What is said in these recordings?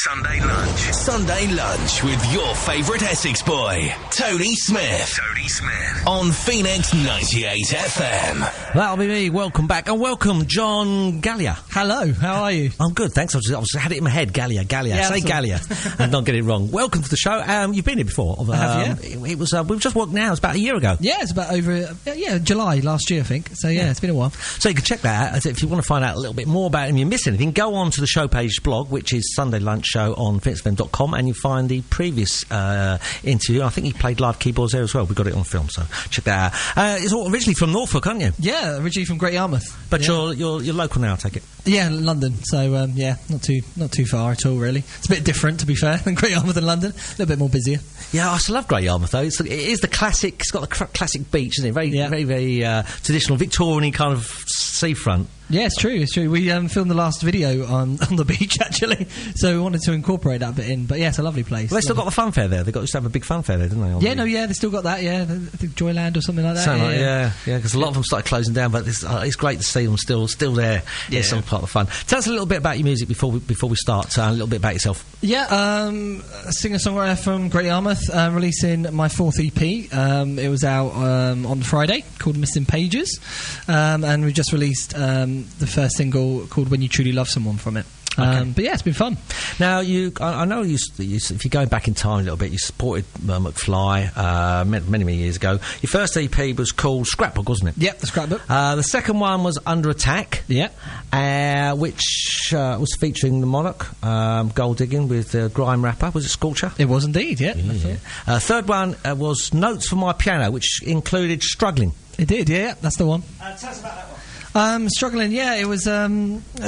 Sunday Lunch. Sunday Lunch with your favourite Essex boy, Tony Smith. Tony Smith. On Phoenix 98 FM. That'll be me. Welcome back. And welcome, John Galea. Hello, how are you? I'm good, thanks. I had it in my head. Galea. Yeah, say Galea. And not get it wrong. Welcome to the show. You've been here before. Have you? It was, we've just walked now. It's about a year ago. Yeah, it's about July last year, I think. So, yeah, it's been a while. So you can check that out. If you want to find out a little bit more about him, you miss anything, go on to the show page blog, which is Sunday Lunch Show on phoenixfm.com, and you find the previous interview. I think he played live keyboards there as well. We got it on film, so check that out. It's all originally from Norfolk, aren't you? Yeah, originally from Great Yarmouth. But you're local now, I take it. Yeah, London. So not too far at all, really. It's a bit different, to be fair, than Great Yarmouth and London. A little bit more busier. Yeah, I still love Great Yarmouth though. It is the classic. It's got the classic beach, isn't it? Very traditional Victorian kind of seafront. Yeah, it's true. We filmed the last video on the beach, actually, so we wanted to incorporate that bit in. But yeah, it's a lovely place. Well, they still got the fun fair there. They used to have a big fun fair there, didn't they? They still got that. Yeah, I think Joyland or something like that. Yeah, because a lot of them started closing down, but it's great to see them still there. Yeah, it's all part of the fun. Tell us a little bit about your music before we start. A little bit about yourself. Yeah, singer-songwriter from Great Yarmouth, releasing my fourth EP. It was out on Friday, called Missing Pages, and we just released the first single called When You Truly Love Someone from it. Okay. But yeah, it's been fun. Now, I know if you're going back in time a little bit, you supported McFly many years ago. Your first EP was called Scrapbook, wasn't it? Yep, the Scrapbook. The second one was Under Attack. Yeah. Which was featuring the Monarch, Gold Digging with the grime rapper. Was it Scorcher? It was indeed, yeah. Third one was Notes for My Piano, which included Struggling. It did, yeah, that's the one. Tell us about that one. Struggling, yeah, it was a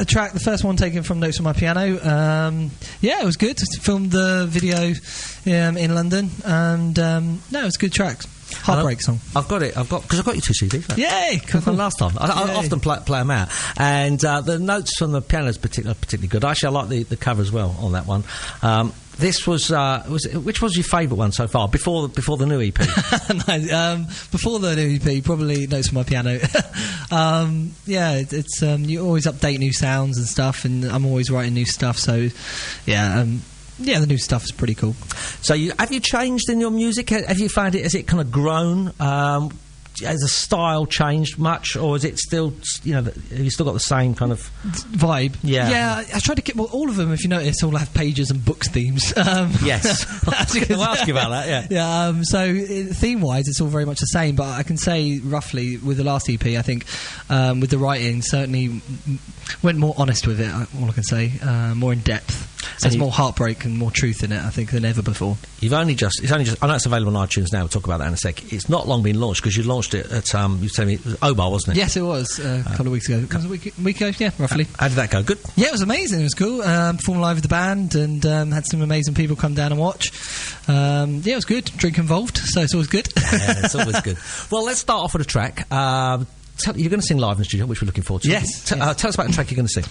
track, the first one taken from Notes on My Piano. It was good. Filmed the video in London, and it was a good track. Heartbreak song. Because I've got your two CDs. Right? Yay! Cool. From last time. I often play them out, and the notes from the piano is particularly good. Actually, I like the cover as well on that one. This was which was your favourite one so far before the new EP? Before the new EP, probably Notes for My Piano. It's you always update new sounds and stuff, and I'm always writing new stuff. So, the new stuff is pretty cool. So, have you changed in your music? Have you found it? Has it kind of grown? Has the style changed much, or is it still, have you still got the same kind of vibe? Yeah, I tried to keep all of them. If you notice, all have pages and books themes. Yes, I'll ask you about that. Yeah. So theme-wise, it's all very much the same. But I can say roughly with the last EP, I think with the writing, certainly went more honest with it. All I can say, more in depth. So there's more heartbreak and more truth in it, I think, than ever before. It's only just. I know it's available on iTunes now. We'll talk about that in a sec. It's not long been launched because you launched it at you told me it was Obar, wasn't it? Yes, it was a couple of weeks ago. A week ago, yeah, roughly. How did that go? Good. Yeah, it was amazing. It was cool. Performed live with the band and had some amazing people come down and watch. It was good. Drink involved, so it's always good. Yeah, it's always good. Well, let's start off with a track. You're going to sing live in the studio, which we're looking forward to. Yes. Tell us about the track you're going to sing.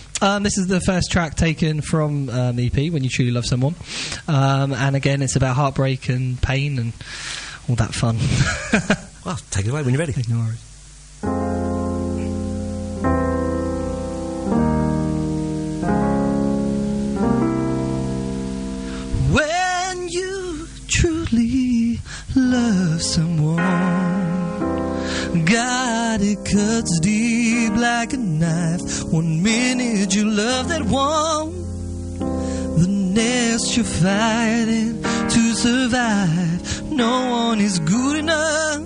This is the first track taken from the EP, When You Truly Love Someone. And again, it's about heartbreak and pain and all that fun. Well, take it away when you're ready. No worries. When you truly love someone, God, it cuts deep like a knife. 1 minute you love that one, the next you're fighting to survive. No one is good enough.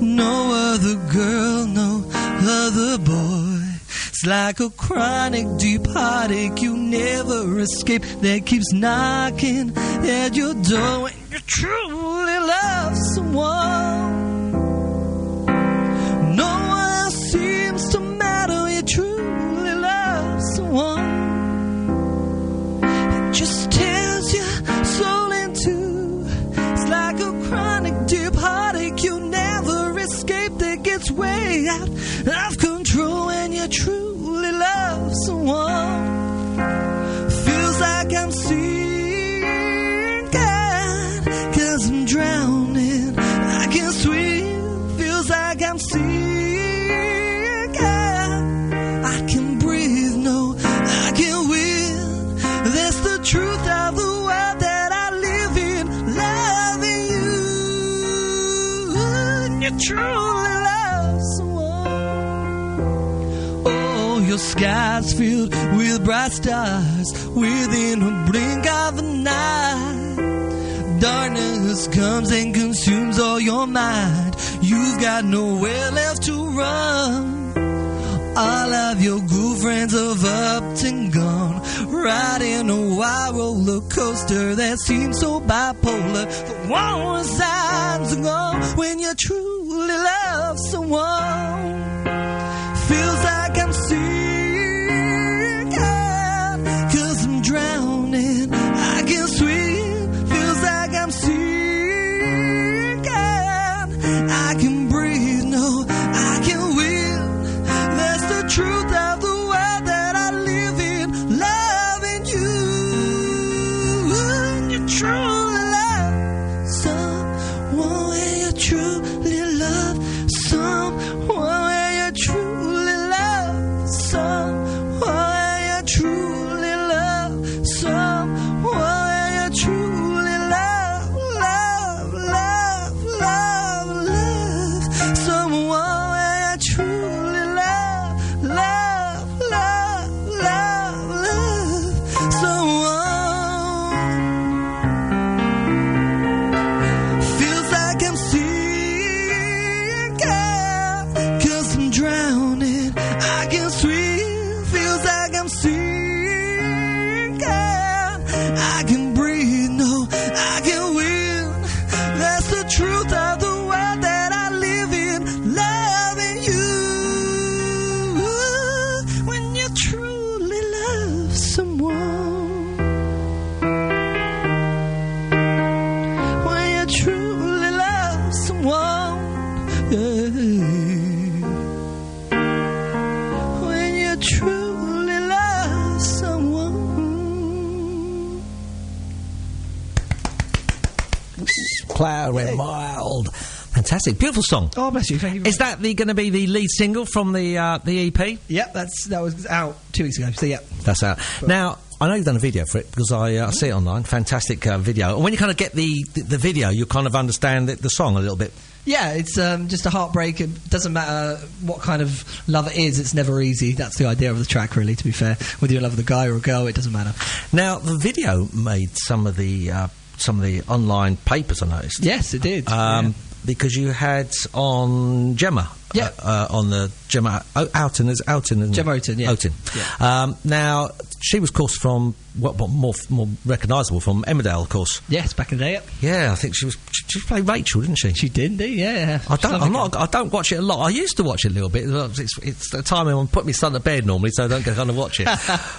No other girl, no other boy. It's like a chronic deep heartache you never escape that keeps knocking at your door when you truly love someone. No one else seems to matter when you truly love someone. It just tears your soul in two. It's like a chronic deep heartache you never escape that gets way out of control when you truly love someone. Feels like I'm sinking, 'cause I'm drowning. I can't swim. Feels like I'm sinking. I can breathe, no, I can't win. There's you truly love someone. Oh, your sky's filled with bright stars within a blink of an eye. Darkness comes and consumes all your mind. You've got nowhere left to run. All of your good friends have upped and gone, riding a wild roller coaster that seems so bipolar. The warm signs are gone when you truly love someone. Feels like I'm sinking, 'cause I'm drowning. I can swim. Feels like I'm sinking. I can breathe, no, I can win. That's the truth of the world that I live in, loving you. And you truly love someone, and you truly love someone, and you truly love someone, and you truly love someone, and you truly love someone, and you truly love someone. Feels like I'm sinking, 'cause I'm drowning. I can swim. Feels like I'm sinking. I can breathe, no, I can win. That's the truth of the world that I live in, loving you. When you truly love someone, when you truly love someone, yeah. When you truly love someone. Cloud went mild. Fantastic, beautiful song. Oh, bless you. Thank you. Is that going to be the lead single from the EP? Yep, that was out 2 weeks ago. So yeah, That's out. Now, I know you've done a video for it because I see it online. Fantastic video. And when you kind of get the video, you kind of understand the song a little bit. yeah. It's just a heartbreak. It doesn't matter what kind of love it is. It's never easy. That's the idea of the track, really. To be fair, whether you love the guy or a girl, it doesn't matter. Now, the video made some of the online papers, I noticed. Yes, it did. Because you had on Gemma. Yeah. On the Gemma Oughton, isn't it? Gemma Oughton, yeah. Oughton. Yeah. Now, she was, of course, from what more recognisable from Emmerdale, of course. Yes, back in the day. Yep. Yeah, I think she played Rachel, didn't she? She did indeed. Yeah. I don't watch it a lot. I used to watch it a little bit. It's the time when I put my son to bed normally, so I don't get kind of watch it.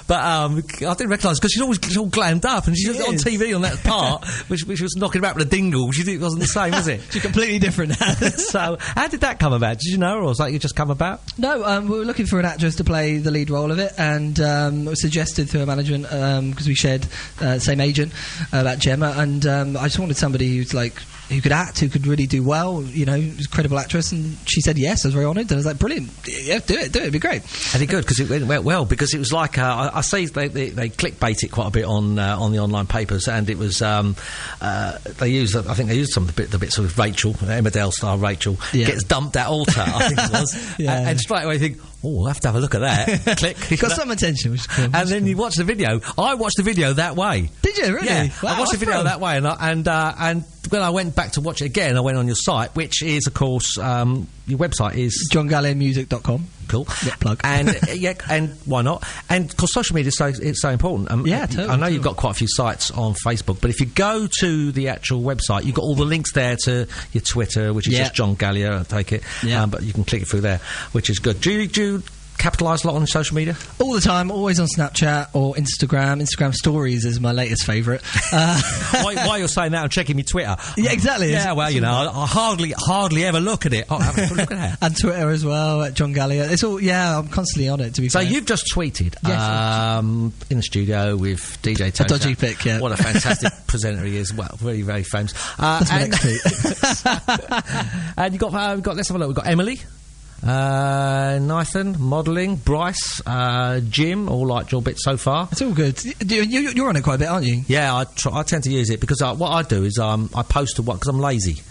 But I didn't recognise because she's always all glammed up, and she's on TV on that part, which was knocking about with a dingle. It wasn't the same, was it? She's completely different now. So, how did that come about? Did you know, or was that you just come about? No, we were looking for an actress to play the lead role of it, and it was suggested through our management because we shared the same agent about Gemma, and I just wanted somebody who could act, who could really do well, you know, was a credible actress, and she said yes. I was very honoured, and I was like, brilliant, yeah, do it, it'd be great. And it good because it went well, because it was like I see they clickbait it quite a bit on the online papers, and it was I think they used some of the bits of Rachel, Emmerdale star Rachel gets dumped at altar, I think it was, and straight away you think, oh, I'll have to have a look at that. Click. Got some attention, which is cool. And then you watch the video. I watched the video that way. Did you really? Yeah, wow, I watched the video that way, and when I went back to watch it again, I went on your site, which is, of course, your website is johngaleamusic.com. Cool. Yeah, plug. And and why not? And because social media is so important. Totally, I know you've got quite a few sites on Facebook, but if you go to the actual website, you've got all the links there to your Twitter, which is just John Galea, I take it. Yeah. But you can click it through there, which is good. Do you capitalise a lot on social media? All the time, always on Snapchat or Instagram. Instagram stories is my latest favourite. While you're saying that, I'm checking my Twitter. Yeah, exactly. Yeah, well, you know, I hardly ever look at it. Oh, have a look at that. And Twitter as well, at John Galea. It's all, I'm constantly on it, to be fair. So you've just tweeted in the studio with DJ Tony. A dodgy pic, yeah. What a fantastic presenter he is. Well, very, very famous. That's my next tweet. And you've got, let's have a look, we've got Emily. Nathan, modelling, Bryce, Jim, all like your bits so far. It's all good. You're on it quite a bit, aren't you? Yeah, I tend to use it because what I do is I post to one because I'm lazy.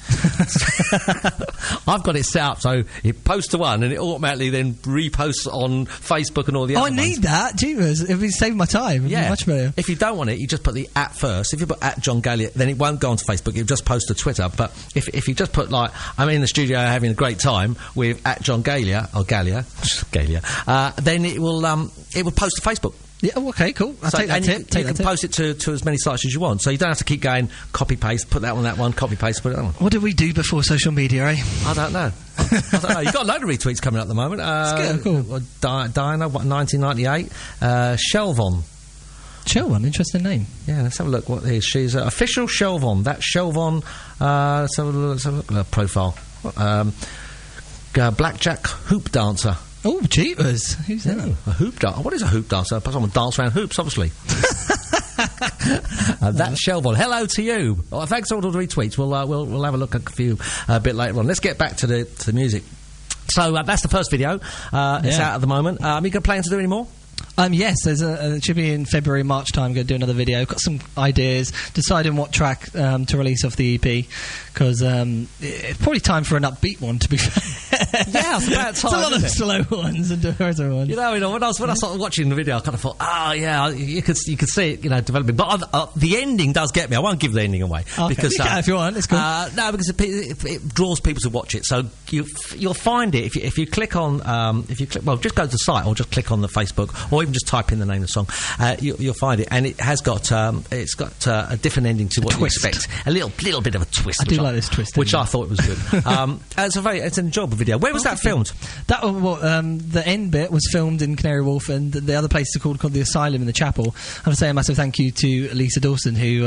I've got it set up so it posts to one and it automatically then reposts on Facebook and all the other ones. I need that. Jeepers, it'd be saving my time. It'd be much better. If you don't want it, you just put the @ first. If you put @John Galea, then it won't go onto Facebook. It'll just post to Twitter. But if you just put like, I'm in the studio having a great time with @John Galea or Galea, then it will post to Facebook. Yeah, okay, cool. I'll take that tip. You can post it to as many sites as you want, so you don't have to keep going copy paste, put that on that one, copy paste, put it on. What did we do before social media, eh? I don't know. You've got a load of retweets coming up at the moment. It's good, cool. Diana, 1998. Shelvon. Shelvon, interesting name. Yeah, let's have a look what it is. She's official Shelvon. That's Shelvon. Let's have a look at her profile. Blackjack hoop dancer. Oh, jeepers. Who's that? A hoop dancer. What is a hoop dancer? Someone dance around hoops, obviously. That's Shelvon. Hello to you. Well, thanks for all the retweets. We'll have a look at a few a bit later on. Let's get back to the music. So that's the first video. It's out at the moment. Are you planning to do any more? Yes, there's it should be in February, March time. I'm going to do another video. Got some ideas, deciding what track to release off the EP, because it's probably time for an upbeat one, to be fair. Yeah, it's about time. It's a lot of slow ones and depressing ones. You know, when I started watching the video, I kind of thought, you could see it, developing. But the ending does get me. I won't give the ending away because you can if you want. It's cool. No, because it draws people to watch it. So you'll find it if you click on just go to the site or just click on the Facebook or even just type in the name of the song. You'll find it, and it has got a different ending to what you expect. A little bit of a twist. I do like this twist, which I thought was good. It's an enjoyable video. Where was that filmed? That the end bit was filmed in Canary Wharf, and the other place is called the Asylum in the Chapel. I want to say a massive thank you to Lisa Dawson who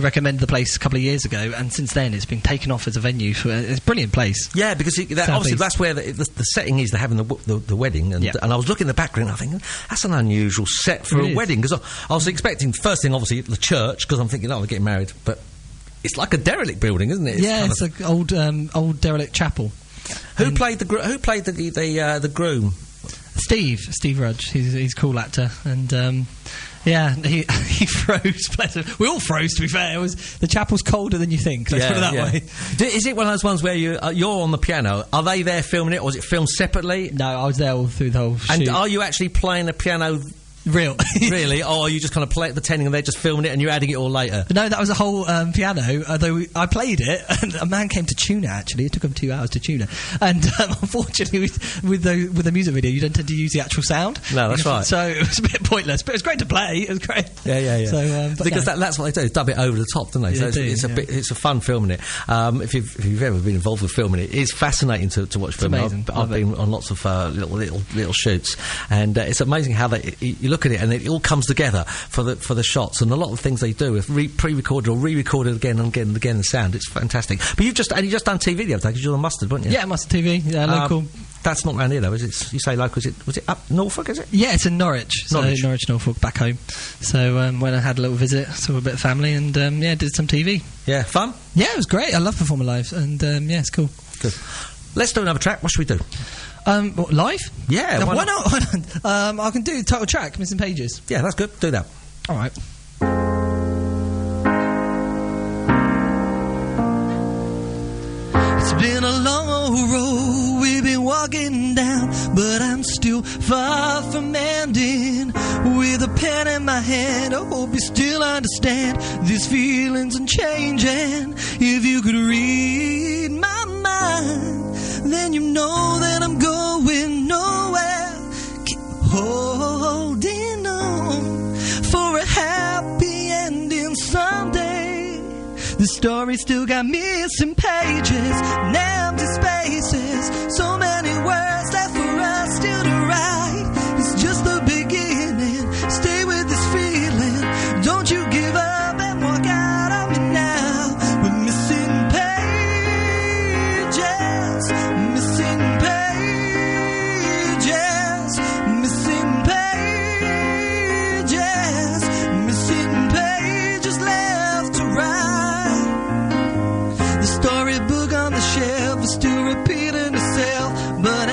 recommended the place a couple of years ago, and since then it's been taken off as a venue. It's a brilliant place. Yeah, because obviously that's where the setting is. They're having the wedding, and I was looking in the background. I think that's an unusual set for a wedding, because I was expecting first thing obviously the church, because I'm thinking they're getting married, but it's like a derelict building, isn't it? It's an old derelict chapel. Who played the groom? Steve Rudge. He's a cool actor, and he froze. Bless him. We all froze, to be fair. The chapel's colder than you think. Let's put it that way. Is it one of those ones where you're on the piano? Are they there filming it, or is it filmed separately? No, I was there all through the whole shoot. And are you actually playing the piano? Really? Or are you just kind of pretending and they're just filming it and you're adding it all later? No, that was a whole piano, although I played it and a man came to tune it, actually. It took him 2 hours to tune it. And unfortunately, with the music video, you don't tend to use the actual sound. No, that's right. So it was a bit pointless, but it was great to play. It was great. Yeah. So, because that's what they do, dub it over the top, don't they? So it's a fun filming it. If you've ever been involved with filming it, it's fascinating to watch filming. I've been on lots of little shoots, and it's amazing how you look at it and it all comes together for the shots, and a lot of things they do with pre-recorded or re-recorded again and again and again the sound. It's fantastic. But you've just done TV the other day because you're on Mustard, weren't you? Yeah, Mustard TV, local. That's not round here though, is it? You say local, was it up Norfolk, is it? Yeah, it's in Norwich. Norwich, Norfolk, back home. So when I had a little visit, saw a bit of family, and did some TV. Yeah, fun? Yeah, it was great. I love performing live, and it's cool. Good. Let's do another track. What should we do? What, live? Yeah, no, why not? I can do the title track, Missing Pages. Yeah, that's good. Do that. All right. It's been a long old road we've been walking down, but I'm still far from ending. With a pen in my hand, I hope you still understand these feelings and changing. If you could read my mind, then you know that I'm going nowhere. Keep holding on for a happy ending someday. The story still got missing pages and empty spaces. So many words left for us still to write. It's just the beginning. Stay with this feeling. Don't you give up and walk out on me now. We're missing pages. Missing pages. Missing pages. Missing pages left to write. Storybook on the shelf is still repeating itself, but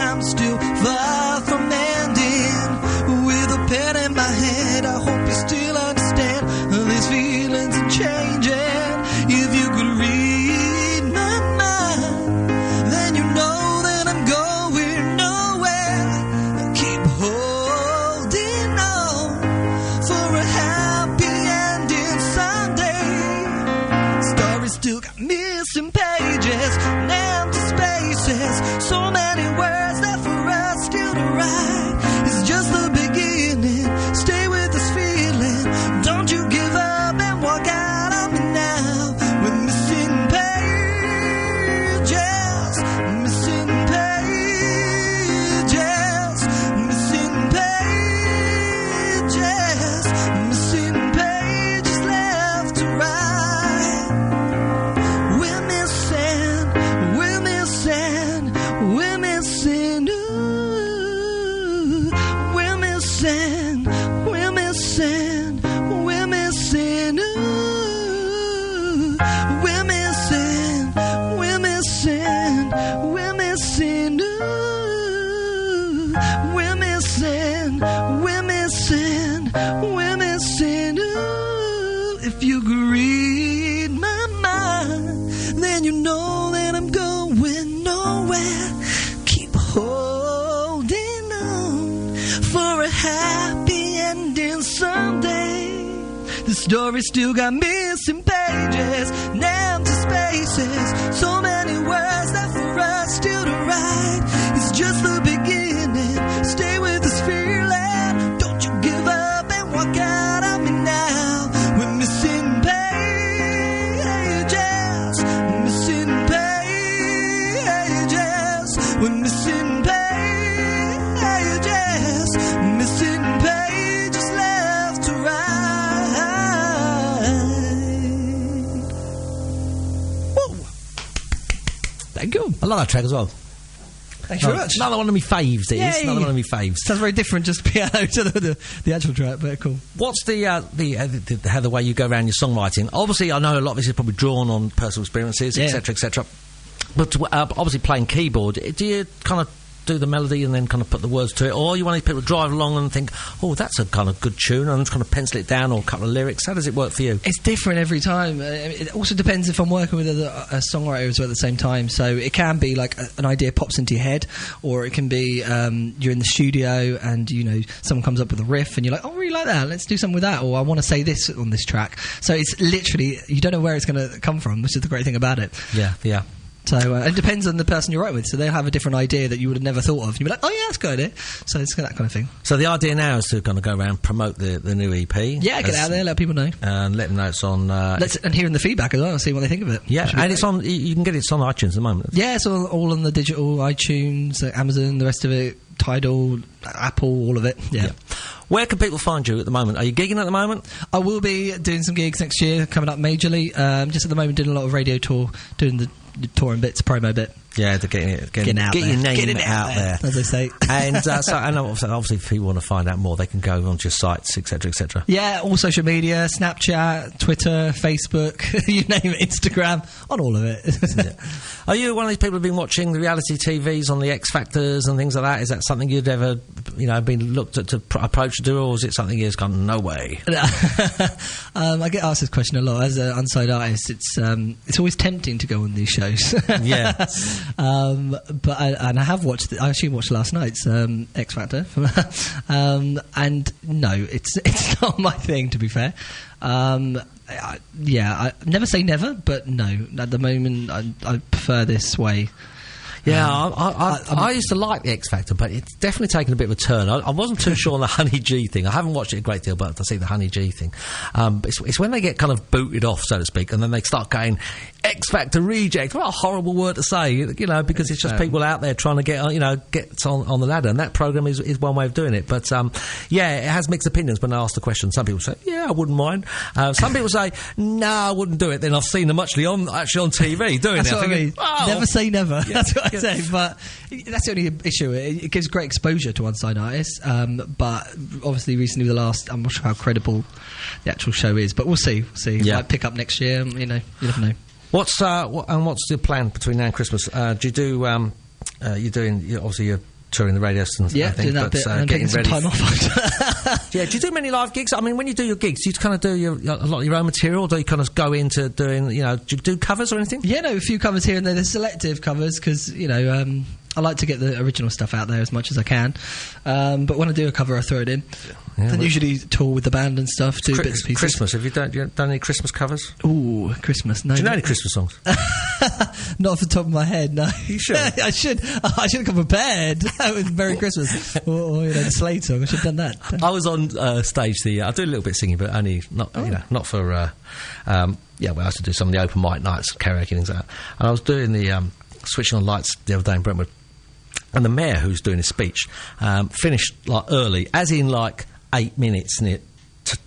If you could read my mind, then you know that I'm going nowhere. Keep holding on for a happy ending someday. The story still got missing pages and empty spaces. So many words that for us still to write. It's just the beginning. Stay with this feeling. Don't you give up and walk out of me now. We're missing pages. Missing pages. We're missing pages. Missing pages left to write. Thank you. I love that track as well. Thanks very much. Another one of my faves, it is. Yay. Another one of my faves. Sounds very different, just piano to the actual track, but cool. What's the way you go around your songwriting? Obviously, I know a lot of this is probably drawn on personal experiences, etc., etc. But obviously, playing keyboard, do you kind of do the melody and then kind of put the words to it, or you want these people to drive along and think, oh, that's a kind of good tune, and just kind of pencil it down, or a couple of lyrics? How does it work for you? It's different every time. It also depends if I'm working with a songwriter as well at the same time. So it can be like an idea pops into your head, or it can be you're in the studio and someone comes up with a riff and you're like, oh, I really like that, let's do something with that, or I want to say this on this track. So it's literally, you don't know where it's going to come from, which is the great thing about it. Yeah. So it depends on the person you're writing with. So they'll have a different idea that you would have never thought of. You'll be like, oh yeah, that's a good idea. So it's that kind of thing. So the idea now is to kind of go around, promote the new EP. Yeah, get it out there, let people know. And let them know it's on... and hearing the feedback as well, see what they think of it. Yeah, and it's on... You can get it on iTunes at the moment. Yeah, it's all on the digital, iTunes, Amazon, the rest of it, Tidal, Apple, all of it. Yeah. Where can people find you at the moment? Are you gigging at the moment? I will be doing some gigs next year, coming up majorly. Just at the moment doing a lot of radio tour, doing the touring bits, promo bit. Yeah, to get your name out there, as they say. And obviously, if people want to find out more, they can go onto your sites, etc., etc. Yeah, all social media: Snapchat, Twitter, Facebook, you name it, Instagram, on all of it. Yeah. Are you one of these people who've been watching the reality TVs on the X Factors and things like that? Is that something you'd ever, been looked at to approach to do, or is it something you've gone no way? I get asked this question a lot as an unsigned artist. It's always tempting to go on these shows. Yeah. But I have watched. I actually watched last night's X Factor, and no, it's not my thing, to be fair. I never say never, but no, at the moment I prefer this way. Yeah, I used to like the X Factor, but it's definitely taken a bit of a turn. I wasn't too sure on the Honey G thing. I haven't watched it a great deal, but I see the Honey G thing. It's when they get kind of booted off, so to speak, and then they start going X Factor reject. What a horrible word to say, because it's just people out there trying to get on the ladder, and that program is one way of doing it. But it has mixed opinions when I ask the question. Some people say, yeah, I wouldn't mind. Some people say, no, I wouldn't do it. Then I've seen them actually on TV doing it. That's what I mean. Oh. Never say never. Yeah. That's what I say. But that's the only issue. It gives great exposure to one-side artists. But obviously, recently with the last, I'm not sure how credible the actual show is. But we'll see. Yeah. Might pick up next year. You never know. What's the plan between now and Christmas? Do you do? Obviously you're touring the radio stations. Yeah, doing that bit and getting some time off. Yeah, do you do many live gigs? I mean, when you do your gigs, do you kind of do a lot of your own material? Or do you kind of go into doing? Do you do covers or anything? Yeah, no, a few covers here and there. There's selective covers because I like to get the original stuff out there as much as I can. But when I do a cover, I throw it in. Yeah, then usually tour with the band and stuff, do bits and pieces. Christmas, have you done any Christmas covers? Ooh, Christmas, no. Do you know any Christmas songs? Not off the top of my head, no. You should. I should have come prepared with Merry Christmas. or the Slade song, I should have done that. I was on stage I do a little bit of singing, but only, not for... I used to do some of the open mic nights, karaoke, things like that. And I was doing the switching on lights the other day in Brentwood. And the mayor, who's doing his speech, finished early, as in 8 minutes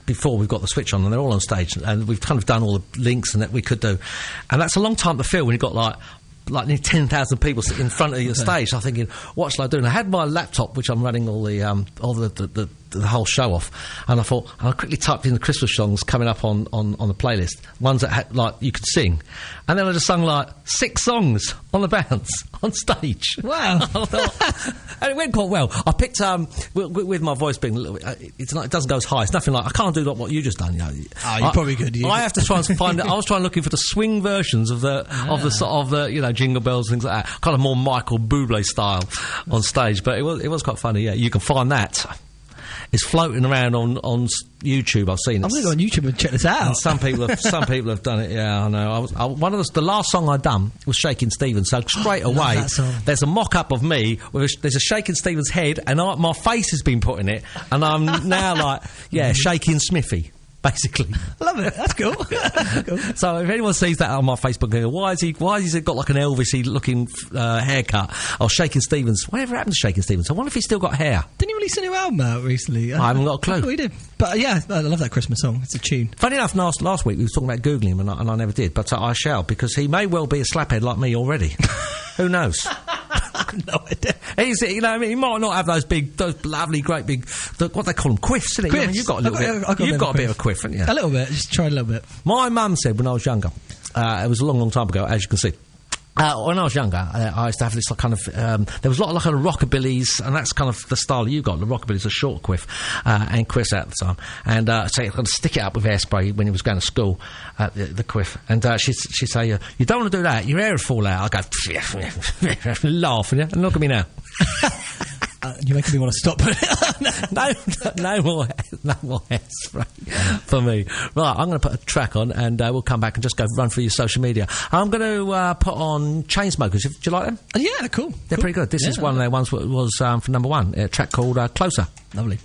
before we've got the switch on, and they're all on stage, and we've kind of done all the links and that we could do, and that's a long time to fill when you've got nearly 10,000 people sitting in front of your stage. I'm thinking, what shall I do? And I had my laptop, which I'm running all the the whole show off. And I thought, I quickly typed in the Christmas songs coming up on the playlist, ones that had, like, you could sing. And then I just sung, like, 6 songs on the bounce on stage. Wow. And it went quite well. I picked, with my voice being a little bit, it doesn't go as high. It's nothing like, I can't do like what you just done, you know. Oh, you probably could. I have to try and find it. I was trying looking for the swing versions of the you know, Jingle Bells, things like that. Kind of more Michael Bublé style on stage. But it was quite funny, yeah. You can find that. It's floating around on YouTube. I've seen it. I'm going to go on YouTube and check this out. And some people have done it. Yeah, I know. The last song I done was Shakin' Stevens. So straight away, there's a mock-up of me. There's a Shakin' Stevens head, and my face has been put in it, and I'm now like, Shakin' Smithy. Basically, I love it. That's cool. Cool. So if anyone sees that on my Facebook, they go, why has he got like an Elvis-y looking haircut? Or Shakin' Stevens. Whatever happened to Shakin' Stevens? I wonder if he's still got hair. Didn't he release a new album out recently? I haven't got a clue. Oh, he did. But yeah, I love that Christmas song. It's a tune. Funny enough, last week we were talking about Googling him, and I never did, but I shall, because he may well be a slaphead like me already. Who knows? No idea. You know, I mean, he might not have those lovely, great big, what they call them, quiffs, isn't it? Quiffs. I mean, you've got a little bit. You've got a bit of a quiff, haven't you? A little bit. Just try a little bit. My mum said when I was younger, it was a long, long time ago, as you can see. When I was younger, I used to have this kind of. There was a lot of kind of rockabillys, and that's kind of the style you got. The rockabilly's a short quiff, and Chris at the time, and so you kind of stick it up with hairspray when he was going to school, the quiff, and she'd say, "You don't want to do that. Your hair will fall out." I go, laughing, and look at me now. You're making me want to stop. no more hairspray for me. Right, I'm going to put a track on, and we'll come back and just go run through your social media. I'm going to put on Chainsmokers. Do you like them? Yeah, they're cool. They're pretty good. This is one of their ones that was from number 1, a track called Closer. Lovely.